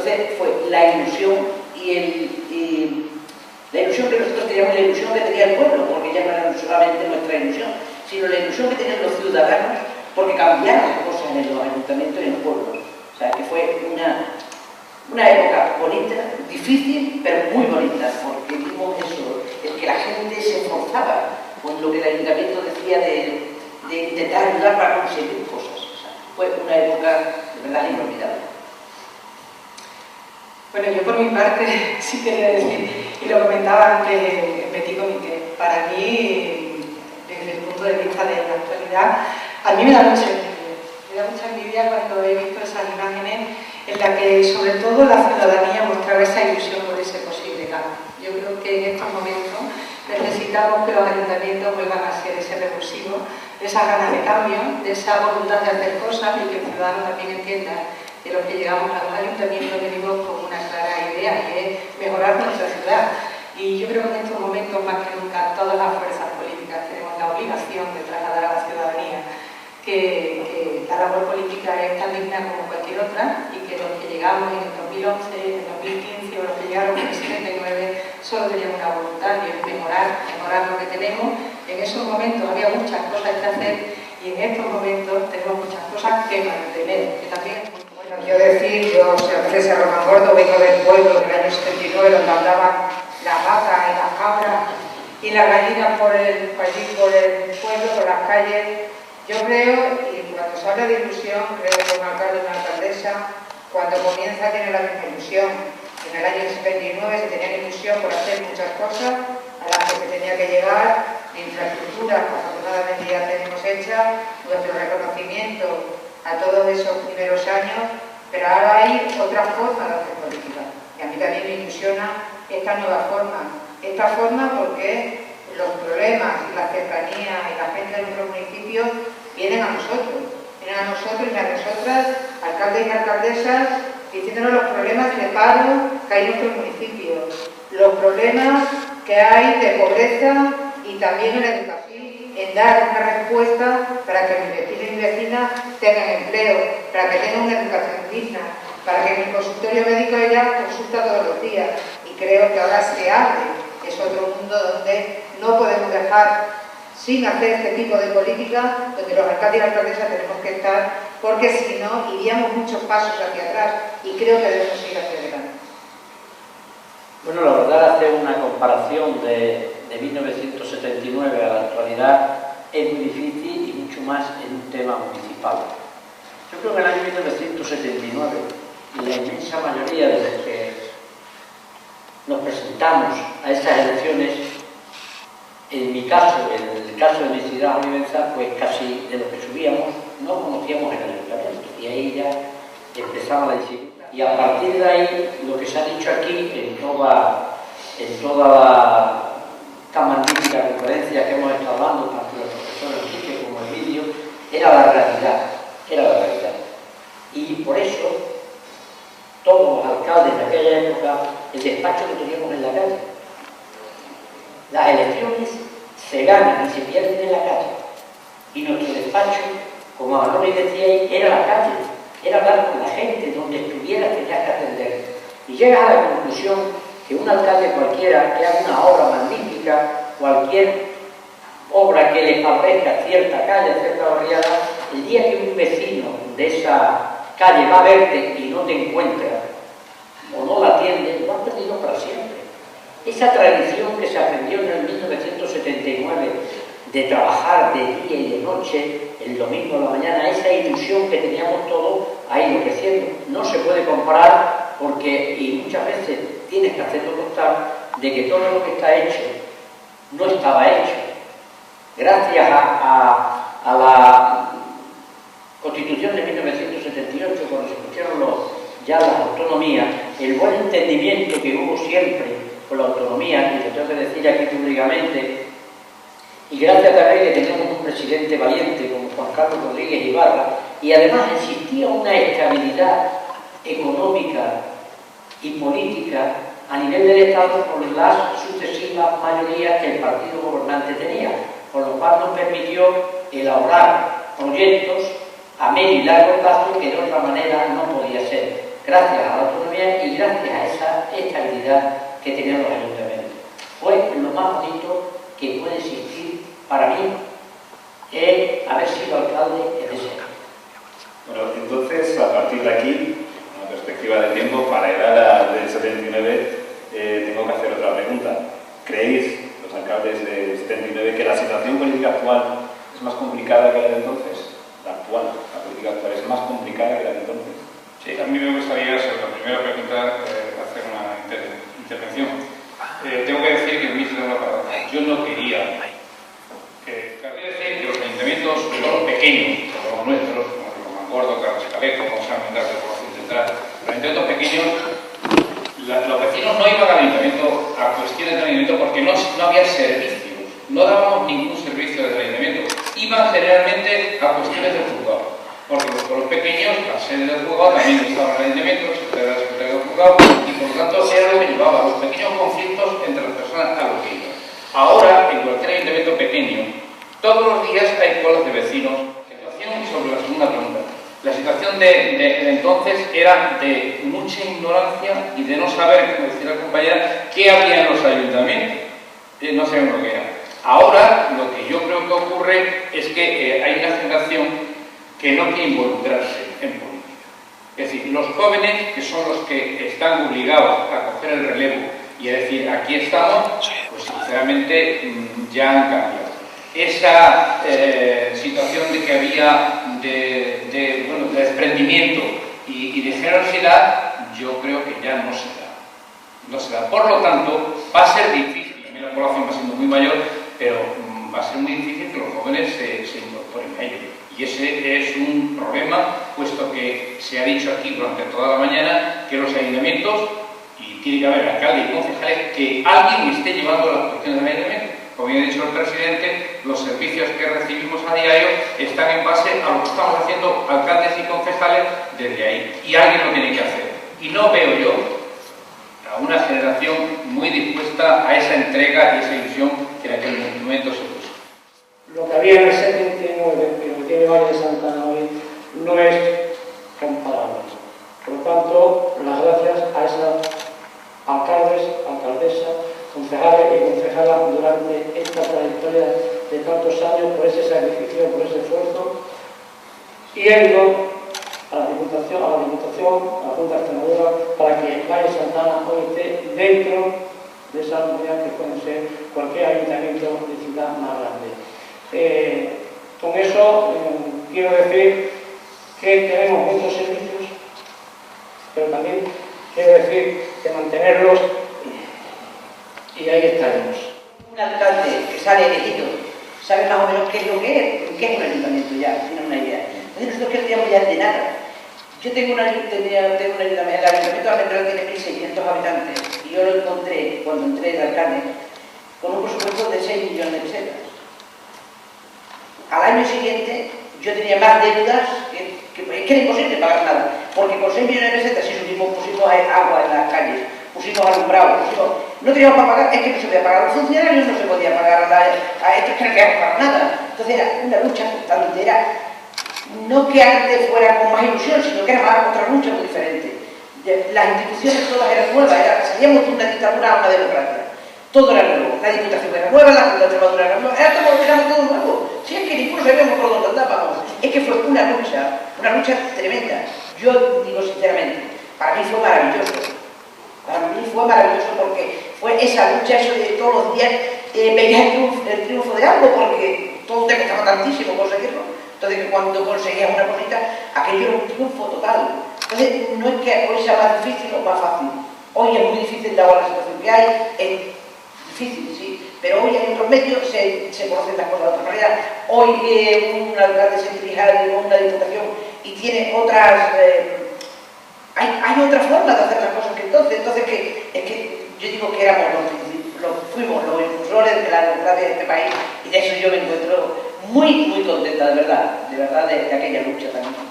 Entonces fue la ilusión la ilusión que nosotros teníamos, la ilusión que tenía el pueblo, porque ya no era solamente nuestra ilusión, sino la ilusión que tenían los ciudadanos, porque cambiaron cosas en los ayuntamientos y en el pueblo. O sea, que fue una época bonita, difícil, pero muy bonita, porque vimos eso, que la gente se esforzaba con lo que el ayuntamiento decía de intentar ayudar para conseguir cosas. O sea, fue una época de verdad inolvidable. Bueno, yo por mi parte sí quería decir, y lo comentaba antes Petit Comité, para mí, desde el punto de vista de la actualidad, a mí me da mucha envidia. Me da mucha envidia cuando he visto esas imágenes en las que sobre todo la ciudadanía mostraba esa ilusión por ese posible cambio. Yo creo que en estos momentos necesitamos que los ayuntamientos vuelvan a ser ese revulsivo, de esas ganas de cambio, de esa voluntad de hacer cosas y que el ciudadano también entienda que los que llegamos a los ayuntamientos venimos con una clara idea, que es mejorar nuestra ciudad. Y yo creo que en estos momentos, más que nunca, todas las fuerzas políticas tenemos la obligación de trasladar a la ciudadanía que la labor política es tan digna como cualquier otra y que los que llegamos en el 2011, en el 2015 o los que llegaron en el 79 solo tenían una voluntad y es mejorar lo que tenemos. En esos momentos había muchas cosas que hacer y en estos momentos tenemos muchas cosas que mantener, que también es muy bueno. Yo decir, yo soy Teresa Román Gordo, vengo del pueblo del año 79 donde andaban las vacas y las cabras y las gallinas por el pueblo, por las calles. Yo creo, y cuando se habla de ilusión, creo que un alcalde y una alcaldesa, cuando comienza a tener la misma ilusión. En el año 79 se tenía ilusión por hacer muchas cosas a las que se tenía que llegar, de infraestructuras, que afortunadamente ya tenemos hecha, nuestro reconocimiento a todos esos primeros años, pero ahora hay otra forma de hacer política. Y a mí también me ilusiona esta nueva forma. Esta forma porque los problemas y la cercanía y la gente de nuestro municipio vienen a nosotros y a nosotras, alcaldes y alcaldesas, diciéndonos los problemas de paro que hay en nuestro municipio, los problemas que hay de pobreza y también en la educación, en dar una respuesta para que mis vecinos y vecinas tengan empleo, para que tengan una educación digna, para que mi consultorio médico ella consulta todos los días. Y creo que ahora se abre, es otro mundo donde no podemos dejar sin hacer este tipo de política, donde los alcaldes y alcaldesas tenemos que estar, porque si no, iríamos muchos pasos hacia atrás y creo que debemos ir hacia adelante. Bueno, la verdad, hacer una comparación de 1979 a la actualidad es muy difícil y mucho más en un tema municipal. Yo creo que en el año 1979, la inmensa mayoría de los que nos presentamos a esas elecciones, en mi caso, en el caso de mi ciudad Olivenza, pues casi de los que subíamos no conocíamos el ayuntamiento y ahí ya empezaba la dificultad. Y a partir de ahí, lo que se ha dicho aquí, en toda esta magnífica conferencia que hemos estado hablando, tanto el profesor Enrique como el vídeo, era la realidad. Y por eso, todos los alcaldes de aquella época, el despacho que teníamos en la calle. Las elecciones se ganan y se pierden en la calle. Y nuestro despacho, como Manoli decía, era la calle, era hablar con la gente, donde estuviera tenías que atender. Y llegas a la conclusión que un alcalde cualquiera que haga una obra magnífica, cualquier obra que le favorezca cierta calle, cierta barriada, el día que un vecino de esa calle va a verte y no te encuentra o no la atiende, lo han perdido para siempre. Esa tradición que se aprendió en el 1979 de trabajar de día y de noche, el domingo a la mañana, esa ilusión que teníamos todos, ha ido creciendo. No se puede comparar porque, y muchas veces tienes que hacerlo constar, de que todo lo que está hecho no estaba hecho. Gracias a la Constitución de 1978, cuando se pusieron ya las autonomías, el buen entendimiento que hubo siempre con la autonomía, y lo tengo que decir aquí públicamente, y gracias también que teníamos un presidente valiente como Juan Carlos Rodríguez Ibarra, y además existía una estabilidad económica y política a nivel del Estado por las sucesivas mayorías que el partido gobernante tenía, por lo cual nos permitió elaborar proyectos a medio y largo plazo que de otra manera no podía ser. gracias a la autonomía y gracias a esa estabilidad que tenían los ayuntamientos. Fue lo más bonito que puede existir para mí haber sido alcalde en ese año. Bueno, entonces, a partir de aquí, en la perspectiva del tiempo, para llegar a del 79, tengo que hacer otra pregunta. ¿Creéis, los alcaldes del 79, que la situación política actual es más complicada que la de entonces? La actual, la política actual es más complicada que la de entonces. Sí, a mí me gustaría, sobre la primera pregunta, hacer una intervención. Tengo que decir que en mí se da una paradoja. Yo no quería querría decir que los ayuntamientos, sobre todo los pequeños, como los nuestros, como Romangordo, Carlos Calejo, como se llama de población central, los ayuntamientos pequeños, los vecinos no iban al ayuntamiento a cuestiones del ayuntamiento porque no había servicios, no dábamos ningún servicio del ayuntamiento, iban generalmente a cuestiones del juzgado. Porque los pequeños, la sede del juzgado también estaba en el ayuntamiento, se era la secretaria del juzgado, y por lo tanto era lo que llevaba a los pequeños conflictos entre las personas a lo que iban. Ahora, en cualquier ayuntamiento pequeño, todos los días hay colas de vecinos. Situación sobre la segunda pregunta. La situación de entonces era de mucha ignorancia y de no saber, como decía la compañera, qué había en los ayuntamientos. No sabían lo que era. Ahora, lo que yo creo que ocurre es que hay una generación que no quiere involucrarse en política. Es decir, los jóvenes, que son los que están obligados a coger el relevo y a decir, aquí estamos, pues sinceramente ya han cambiado. Esa situación de que había de desprendimiento y de generosidad, yo creo que ya no se da. No se da. Por lo tanto, va a ser difícil, a mí la población va siendo muy mayor, pero va a ser muy difícil que los jóvenes se incorporen a ello. Y ese es un problema, puesto que se ha dicho aquí durante toda la mañana que los ayuntamientos, y tiene que haber alcaldes y concejales, que alguien esté llevando las cuestiones del ayuntamiento. Como ya ha dicho el presidente, los servicios que recibimos a diario están en base a lo que estamos haciendo alcaldes y concejales desde ahí. Y alguien lo tiene que hacer. Y no veo yo a una generación muy dispuesta a esa entrega y esa ilusión que en aquel momento se puso. Lo que había en el 79, que lo que tiene Valle de Santana hoy, no es comparable. Por lo tanto, las gracias a esas alcaldes, alcaldesas, concejales y concejalas durante esta trayectoria de tantos años, por ese sacrificio, por ese esfuerzo, y he ido a la Diputación, a la Junta Extremadura, para que Valle de Santana hoy esté dentro de esas unidades que pueden ser cualquier ayuntamiento de ciudad más grande. Con eso quiero decir que tenemos muchos servicios, pero también quiero decir que mantenerlos, y ahí estaremos. Un alcalde que sale elegido sabe más o menos qué es lo que es un ayuntamiento ya, tiene una idea. Entonces nosotros queríamos ya de nada. Yo tengo un ayuntamiento, el ayuntamiento almendral tiene 1.600 habitantes, y yo lo encontré, cuando entré de alcalde, con un presupuesto de 6 millones de pesetas. Al año siguiente yo tenía más deudas que era imposible pagar nada, porque con 6 millones de pesetas, si pusimos agua en las calles, pusimos alumbrado, no teníamos para pagar, es que no se podía pagar a los funcionarios, no se podía pagar a estos que no queríamos pagar nada. Entonces era una lucha constante, era no que antes fuera con más ilusión, sino que era otra lucha muy diferente. Las instituciones todas eran nuevas, salíamos de una dictadura a una democracia. Todo era nuevo, la Diputación era nueva, la Junta de Extremadura era nueva, era todo nuevo. Si es que ninguno sabíamos por dónde andábamos. Es que fue una lucha tremenda. Yo digo sinceramente, para mí fue maravilloso. Para mí fue maravilloso porque fue esa lucha, eso de todos los días veías el triunfo de algo, porque todo te costaba tantísimo conseguirlo. Entonces cuando conseguías una cosita, aquello era un triunfo total. Entonces no es que hoy sea más difícil o más fácil. Hoy es muy difícil dada la situación que hay, es difícil, sí, pero hoy en otros medios se conocen las cosas de otra manera. Hoy un alcalde se dirige a una diputación y tiene otras... hay otra forma de hacer las cosas que entonces. Entonces es que yo digo que éramos fuimos los impulsores de la democracia de este país, y de eso yo me encuentro muy contenta, de verdad de aquella lucha también.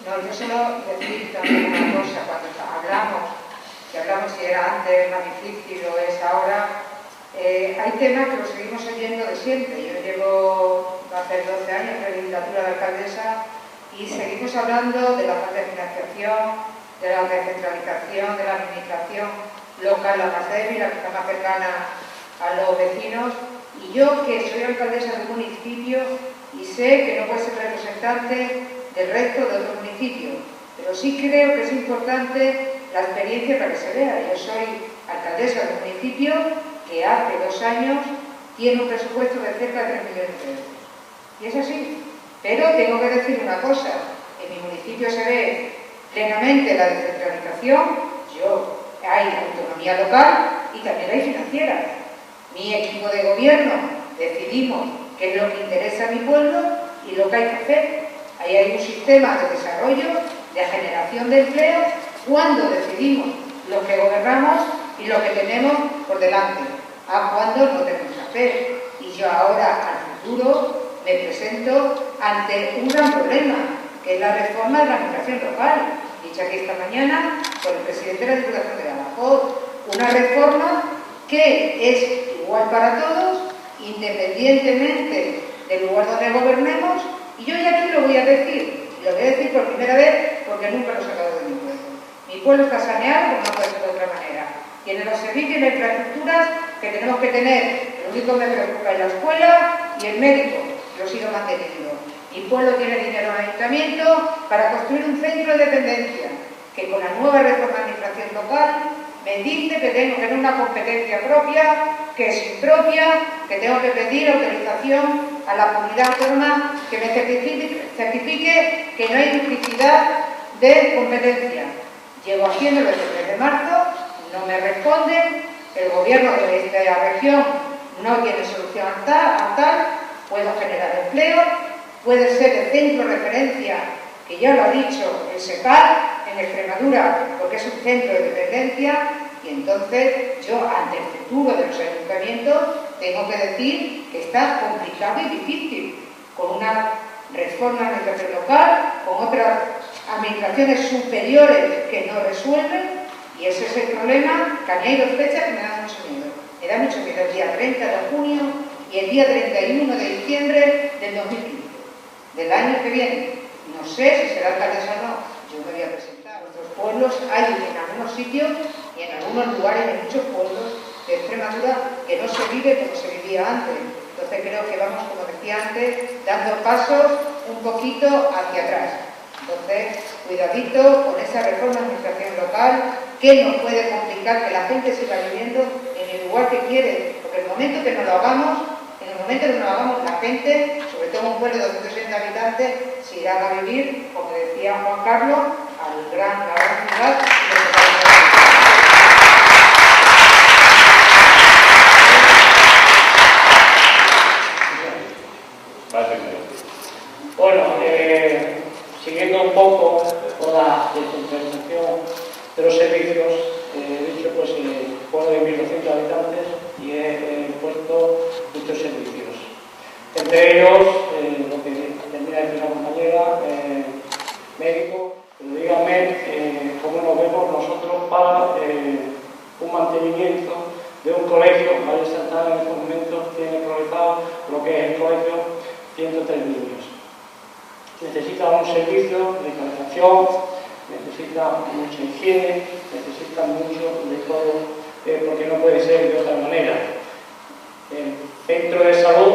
No, yo solo decir también una cosa, cuando hablamos si era antes más difícil o es ahora, hay temas que los seguimos oyendo de siempre. Yo llevo hace 12 años de legislatura de alcaldesa y seguimos hablando de la falta de financiación, de la descentralización de la administración local, la más débil, la que está más cercana a los vecinos. Y yo, que soy alcaldesa de un municipio y sé que no puedo ser representante del resto de otros municipios, pero sí creo que es importante la experiencia para que se vea. Yo soy alcaldesa de un municipio que hace 2 años tiene un presupuesto de cerca de 3 millones de euros. Y es así. Pero tengo que decir una cosa, en mi municipio se ve plenamente la descentralización, hay autonomía local y también hay financiera. Mi equipo de gobierno decidimos qué es lo que interesa a mi pueblo y lo que hay que hacer. Ahí hay un sistema de desarrollo, de generación de empleo, cuando decidimos lo que gobernamos y lo que tenemos por delante, a cuando no tenemos que hacer. Y yo ahora, al futuro, me presento ante un gran problema, que es la reforma de la administración local, dicha aquí esta mañana por el presidente de la Diputación de Badajoz. Una reforma que es igual para todos, independientemente del lugar donde gobernemos. Y yo ya aquí lo voy a decir, y lo voy a decir por primera vez porque nunca lo he sacado de mi pueblo. Mi pueblo está saneado, como no puede ser de otra manera. Tiene los servicios y las infraestructuras que tenemos que tener. Lo único que me preocupa es la escuela y el médico, lo sigo manteniendo. Mi pueblo tiene dinero en el ayuntamiento para construir un centro de dependencia, que con la nueva reforma de administración local me dice que tengo que tener una competencia propia, que es impropia, que tengo que pedir autorización a la comunidad autónoma que me certifique que no hay duplicidad de competencia. Llevo haciéndolo desde el 3 de marzo, no me responden, el gobierno de esta región no tiene solución a tal, puedo generar empleo, puede ser el centro de referencia, que ya lo ha dicho el SEPAL en Extremadura, porque es un centro de dependencia, y entonces yo, ante el futuro de los ayuntamientos, tengo que decir que está complicado y difícil, con una reforma de administración local, con otras administraciones superiores que no resuelven, y ese es el problema, que a mí hay 2 fechas que me dan mucho miedo. Me da mucho miedo el día 30 de junio y el día 31 de diciembre del 2015, del año que viene. No sé si será alcaldesa o no, yo me voy a presentar. En nuestros pueblos hay en algunos sitios y en algunos lugares, en muchos pueblos de Extremadura, que no se vive como se vivía antes. Entonces creo que vamos, como decía antes, dando pasos un poquito hacia atrás. Entonces, cuidadito con esa reforma de administración local, que nos puede complicar que la gente siga viviendo en el lugar que quiere, porque el momento que nos lo hagamos, la gente, sobre todo un pueblo de 260 habitantes, se irá a vivir, como decía Juan Carlos, a la gran ciudad. Bueno, siguiendo un poco con la descentralización de los servicios, he dicho pues pueblo de 1.200 habitantes y he puesto muchos servicios. Entre ellos, lo que termina de decir la compañera, médico, pero díganme cómo nos vemos nosotros para un mantenimiento de un colegio. Valle Santana en estos momentos tiene priorizado lo que es el colegio 103 niños. Necesita un servicio de calefacción, necesita mucha higiene, necesita mucho de todo, porque no puede ser de otra manera. El centro de salud,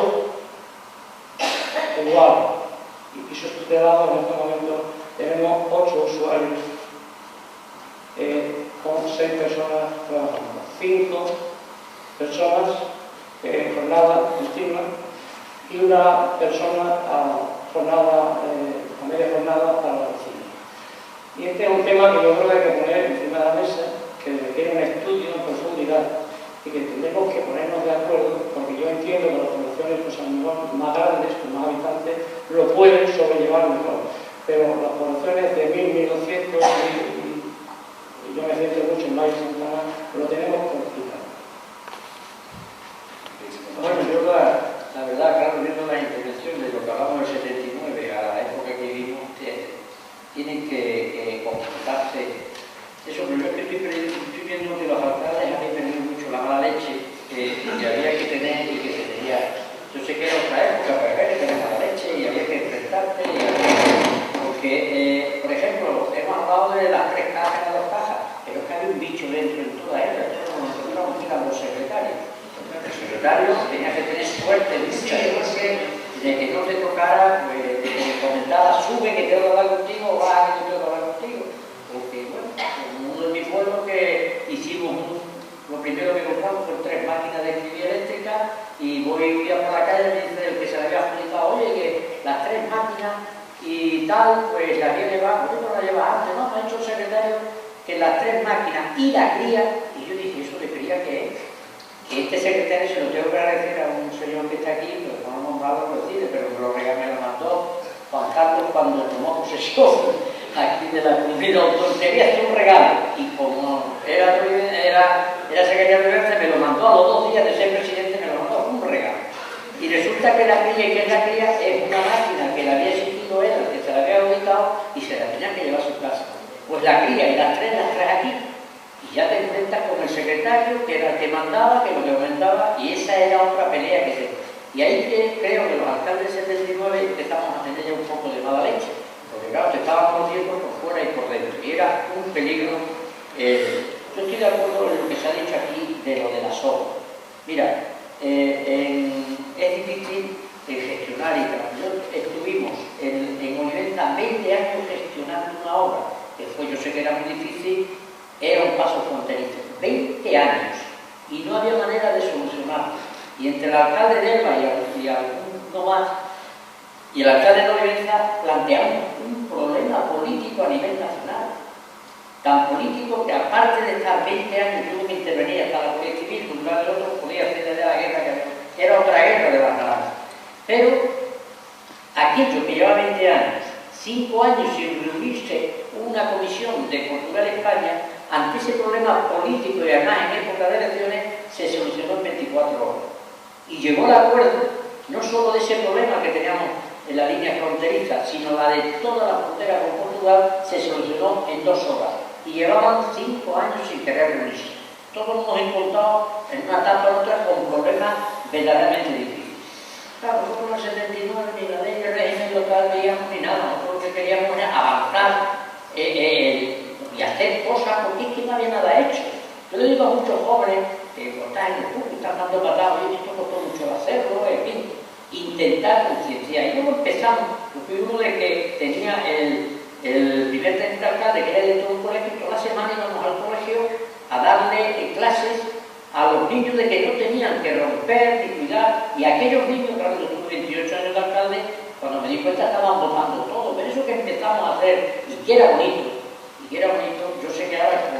igual, y pisos tutelados en este momento tenemos 8 usuarios con 6 personas trabajando, 5 personas en jornada continua y una persona a media jornada para la cocina. Y este es un tema que yo creo que hay que poner encima de la mesa, que requiere un estudio en profundidad y que tendremos que ponernos de acuerdo, porque yo entiendo que las poblaciones pues, a lo mejor más grandes, con más habitantes, lo pueden sobrellevar mejor, pero las poblaciones de 1.000, 1.200 y yo me siento mucho en Valle Santana, lo tenemos complicado. Bueno, yo la verdad, claro, viendo la intervención de lo que hablamos del 79 a la época que vivimos, tienen que comportarse. Eso, pero yo estoy viendo que los alcaldes han tenido mucho la mala leche que había que tener y que se tenía. Yo sé que era otra época, pero había que tener mala leche y había que enfrentarte. Porque, por ejemplo, hemos hablado de las 3 cajas dentro de todas ellas, todos nos encontramos que eran los secretarios. El secretario tenía que tener suerte, mucha suerte, de que no te tocara, pues, de que me comentaba, sube que tengo que hablar contigo, baja que tengo que hablar contigo. Porque, bueno, en uno de mis pueblos que hicimos lo primero que compramos fue 3 máquinas de escribir eléctricas y voy por la calle y me dice el que se le había adjudicado, oye, que las 3 máquinas y tal, pues las había llevado, ¿por qué no las llevas antes? No, me ha dicho el secretario que las 3 máquinas y la cría, y yo dije, ¿eso de cría qué es? Que este secretario se lo tengo que agradecer a un señor que está aquí, pero no lo nombrado lo decide, pero me lo mandó Juan Carlos cuando tomó posesión aquí de la comunidad autónoma. Quería hacer un regalo, y como era secretario de Verse, me lo mandó a los 2 días de ser presidente, me lo mandó un regalo. Y resulta que la cría, que es la cría, es una máquina que le había exigido él, que se la había ubicado, y se la tenía que llevar a su casa. Pues la cría y las traes aquí. Y ya te enfrentas con el secretario, que era el que mandaba, que lo que aumentaba, y esa era otra pelea que se... Y ahí creo que los alcaldes del 79 empezamos a tener ya un poco de mala leche, porque claro, te estaban mordiendo por fuera y por dentro, y era un peligro. Yo estoy de acuerdo en lo que se ha dicho aquí de lo de las obras. Mira, es difícil gestionar y trabajar. Estuvimos en Olivenza 20 años gestionando una obra, que fue, yo sé que era muy difícil, era un paso fronterizo, 20 años, y no había manera de solucionarlo. Y entre el alcalde de Elba y alguno más, y el alcalde de Olivenza, planteamos un problema político a nivel nacional. Tan político que aparte de estar 20 años tuvo que intervenir hasta la Guardia Civil, junto a otros, podía hacer de la guerra, que era otra guerra de las naranjas. Pero aquello que lleva 20 años, 5 años sin reunirse una comisión de Portugal-España, ante ese problema político y además en época de elecciones, se solucionó en 24 horas. Y llegó al acuerdo, no solo de ese problema que teníamos en la línea fronteriza, sino la de toda la frontera con Portugal, se solucionó en 2 horas. Y llevaban 5 años sin querer reunirse. Todos nos hemos encontrado en una etapa u otra con problemas verdaderamente difíciles. Claro, nosotros en el 79 ni la ley de régimen local veíamos ni nada. Nosotros lo que queríamos era avanzar y hacer cosas, porque es que no había nada hecho. Yo le digo a muchos jóvenes que están en el público, están dando patadas, oye, esto costó mucho hacerlo, en fin, intentar concienciar. Y luego empezamos, yo fui uno de que tenía el primer teniente alcalde, que era de todo un colegio, y toda la semana íbamos al colegio a darle clases a los niños de que no tenían que romper ni cuidar, y aquellos niños, claro, yo tuve 28 años de alcalde, cuando me di cuenta estaban votando todo, pero eso que empezamos a hacer, y que era bonito, yo sé que ahora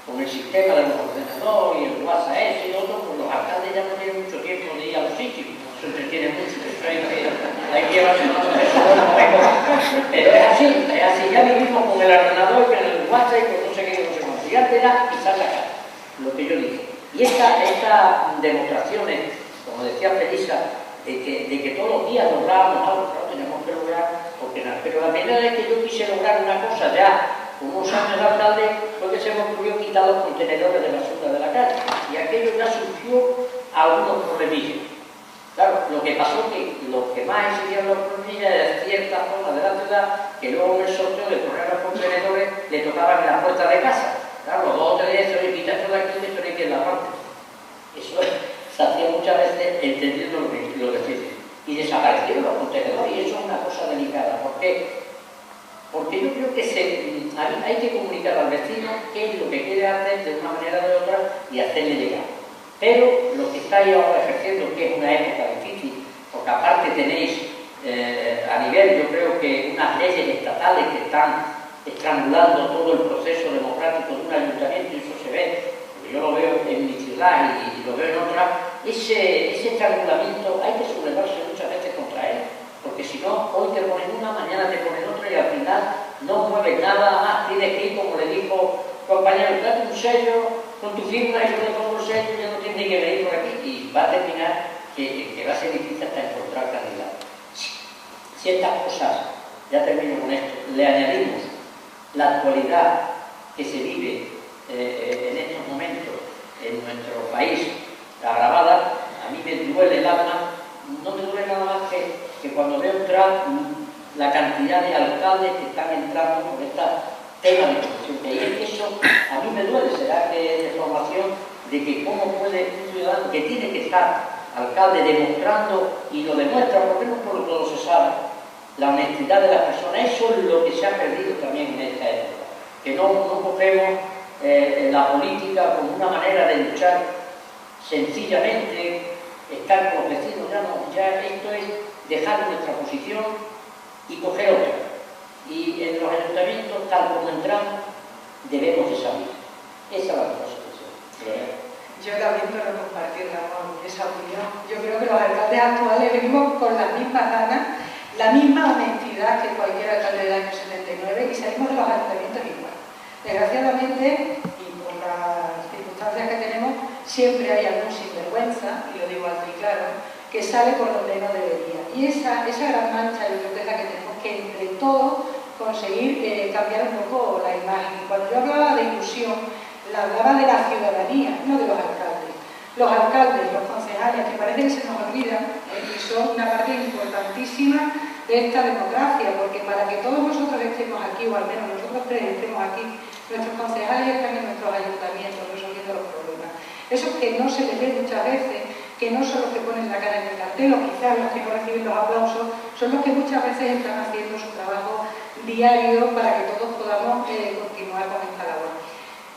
con el sistema de los ordenadores y el WhatsApp y otro, pues los alcaldes ya no tienen mucho tiempo de ir a los sitios, se entretienen mucho, eso hay que llevarse más eso, pero es así, ya vivimos con el ordenador, con el WhatsApp y con no sé qué, no sé cuánto, y antes era pisar la cara, lo que yo dije. Y estas demostraciones, como decía Felisa, de que todos los días lográbamos algo, claro, teníamos que lograr, pero la primera vez que yo quise lograr una cosa ya, con unos años de alcalde, fue que se me ocurrió quitar los contenedores de basura de la calle, y aquello ya surgió algunos problemillas. Claro, lo que pasó que los que más exigían los problemillas era cierta zona de la ciudad, que luego en el sorteo de poner los contenedores le tocaban en la puerta de casa. Claro, los 2 o 3 días se le quitaron de aquí, esto hay que en la parte. Eso se hacía muchas veces entendiendo lo que dice. Y desaparecieron los contenedores, y eso es una cosa delicada. ¿Por qué? Porque yo creo que hay que comunicar al vecino qué es lo que quiere hacer de una manera o de otra y hacerle llegar. Pero lo que estáis ahora ejerciendo, que es una época difícil, porque aparte tenéis a nivel, yo creo que unas leyes estatales que están estrangulando todo el proceso democrático de un ayuntamiento, y eso se ve, porque yo lo veo en mi ciudad y lo veo en otras, ese estrangulamiento hay que sublevarse muchas veces contra él. Porque si no, hoy te ponen una, mañana te ponen otra, y al final no mueves nada más, tienes que ir, como le dijo compañero, date un sello con tu firma, y yo le pongo el sello, ya no tienes ni que venir por aquí, y va a terminar que va a ser difícil hasta encontrar candidatos. Ciertas cosas, ya termino con esto, le añadimos la actualidad que se vive en estos momentos en nuestro país agravada. A mí me duele el alma, no me duele nada más que cuando veo entrar la cantidad de alcaldes que están entrando por estas tema de corrupción que hay. Eso a mí me duele, será que es de formación, de que cómo puede un ciudadano que tiene que estar alcalde demostrando, y lo demuestra, porque no por todo se sabe, la honestidad de las personas. Eso es lo que se ha perdido también en esta época, que no cogemos la política como una manera de luchar sencillamente, estar con los vecinos, ya esto es dejar nuestra posición y coger otra. Y en los ayuntamientos, tal como entramos, debemos de salir. Esa es la cosa. Yo también quiero compartir esa opinión. Yo creo que los alcaldes actuales venimos con las mismas ganas, la misma honestidad que cualquier alcalde del año 79 y salimos de los ayuntamientos igual. Desgraciadamente, y por las circunstancias que tenemos, siempre hay algún sinvergüenza, y lo digo alto y claro, que sale por donde no debería. Y esa gran mancha yo creo que es la que tenemos que entre todos conseguir cambiar un poco la imagen. Cuando yo hablaba de ilusión, hablaba de la ciudadanía, no de los alcaldes. Los alcaldes, los concejales, que parece que se nos olvidan, y son una parte importantísima de esta democracia, porque para que todos nosotros estemos aquí, o al menos nosotros tres estemos aquí, nuestros concejales están en nuestros ayuntamientos resolviendo los problemas. Esos que no se les ve muchas veces, que no son los que ponen la cara en el cartel, o quizás los que no reciben los aplausos, son los que muchas veces están haciendo su trabajo diario para que todos podamos continuar con esta labor.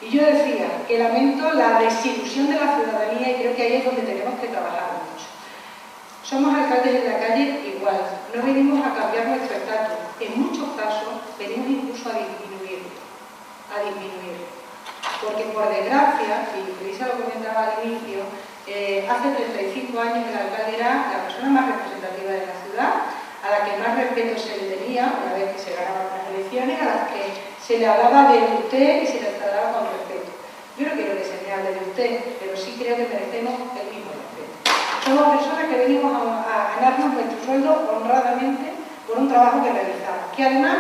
Y yo decía que lamento la desilusión de la ciudadanía, y creo que ahí es donde tenemos que trabajar mucho. Somos alcaldes en la calle igual, no venimos a cambiar nuestro estatus, en muchos casos venimos incluso a disminuirlo, porque por desgracia, y Luisa lo comentaba al inicio, hace 35 años el alcalde era la persona más representativa de la ciudad, a la que más respeto se le tenía una vez que se ganaban las elecciones, a las que se le hablaba de usted y se le trataba con respeto. Yo no quiero que se me hable de usted, pero sí creo que merecemos el mismo respeto. Somos personas que venimos a ganarnos nuestro sueldo honradamente por un trabajo que realizamos, que además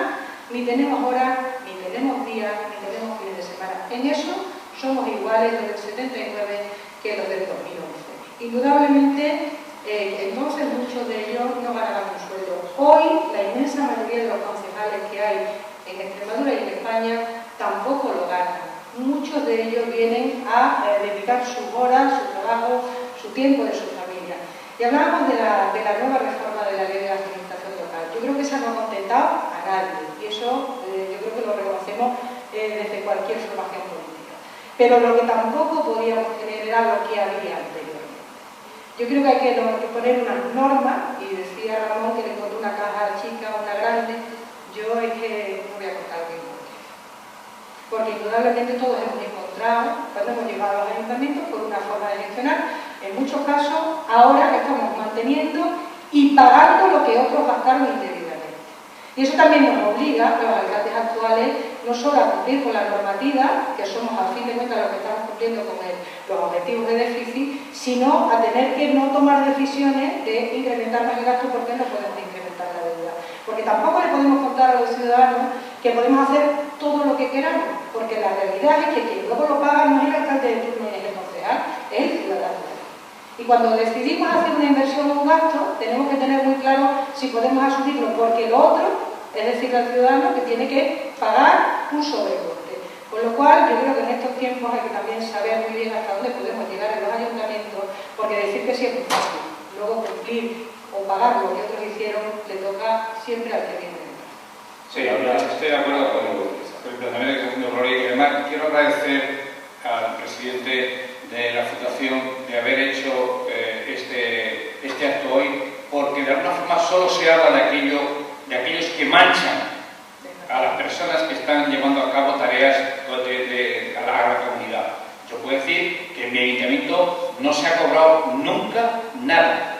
ni tenemos horas, ni tenemos días, ni tenemos fines de semana. En eso somos iguales los del 79 que los del 2011. Indudablemente, entonces muchos de ellos no ganaban un sueldo. Hoy, la inmensa mayoría de los concejales que hay en Extremadura y en España tampoco lo ganan. Muchos de ellos vienen a dedicar sus horas, su trabajo, su tiempo de su familia. Y hablábamos de la nueva reforma de la ley de la administración local. Yo creo que esa no ha contentado a nadie, y eso yo creo que lo reconocemos desde cualquier formación política. Pero lo que tampoco podíamos tener era lo que había anteriormente. Yo creo que hay que poner unas normas, y decía Ramón que le encontró una caja chica, una grande. Yo es que no voy a contar lo mismo, porque indudablemente todos hemos encontrado, cuando hemos llegado a los ayuntamientos, por una forma de gestionar, en muchos casos ahora estamos manteniendo y pagando lo que otros gastaron indebidamente. Y eso también nos obliga, los alcaldes actuales, no solo a cumplir con la normativa, que somos a fin de cuentas los que estamos cumpliendo con los objetivos de déficit, sino a tener que no tomar decisiones de incrementar más el gasto porque no podemos incrementar la deuda. Porque tampoco le podemos contar a los ciudadanos que podemos hacer todo lo que queramos, porque la realidad es que quien luego lo paga no es el alcalde de turno ni es el concejal, es el ciudadano. Y cuando decidimos hacer una inversión o un gasto, tenemos que tener muy claro si podemos asumirlo, porque lo otro, es decir, al ciudadano que tiene que pagar un sobrecoste. Con lo cual, yo creo que en estos tiempos hay que también saber muy bien hasta dónde podemos llegar en los ayuntamientos, porque decir que sí es muy fácil, luego cumplir o pagar lo que otros hicieron le toca siempre al que viene. Sí, estoy de acuerdo con el planteamiento que está haciendo Gloria, y además quiero agradecer al presidente de la Fundación de haber hecho este acto hoy, porque de alguna forma solo se habla de aquellos que manchan a las personas que están llevando a cabo tareas a la comunidad. Yo puedo decir que en mi ayuntamiento no se ha cobrado nunca nada.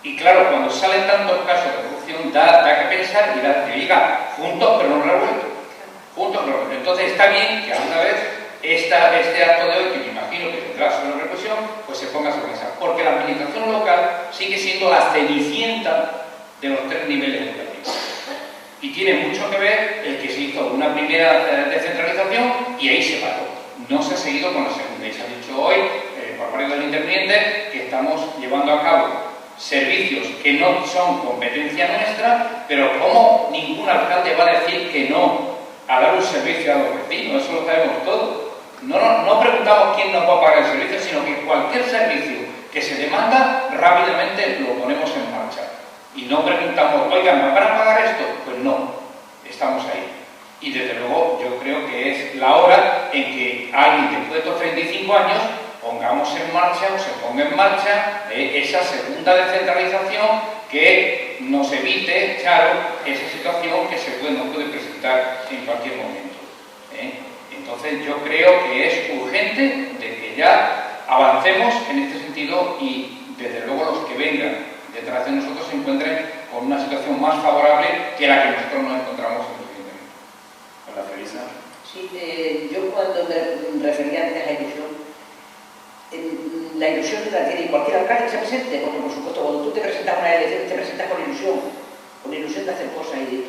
Y claro, cuando salen tantos casos de corrupción, da que pensar y da que diga juntos pero no revueltos. Juntos pero no revueltos. Entonces está bien que alguna vez este acto de hoy, que me imagino que tendrá sobre represión, pues se ponga sobre mesa. Porque la administración local sigue siendo la cenicienta de los 3 niveles educativos. Y tiene mucho que ver el que se hizo una primera descentralización y ahí se paró. No se ha seguido con la segunda. Y se ha dicho hoy, por varios de los intervinientes, que estamos llevando a cabo servicios que no son competencia nuestra, pero ¿cómo ningún alcalde va a decir que no a dar un servicio a los vecinos, eso lo sabemos todos. No preguntamos quién nos va a pagar el servicio, sino que cualquier servicio que se demanda, rápidamente lo ponemos en marcha. Y no preguntamos, oigan, ¿me van a pagar esto? Pues no, estamos ahí. Y desde luego yo creo que es la hora en que alguien después de estos 35 años pongamos en marcha o se ponga en marcha esa segunda descentralización que nos evite, claro, esa situación que nos puede presentar en cualquier momento. Entonces yo creo que es urgente de que ya avancemos en este sentido y desde luego los que vengan detrás de nosotros se encuentren con una situación más favorable que la que nosotros nos encontramos en el Ayuntamiento. Hola, Felisa. Sí, yo cuando me refería antes a la ilusión, la ilusión la tiene cualquier alcalde que se presente, porque por supuesto cuando tú te presentas a una elección te presentas con ilusión de hacer cosas y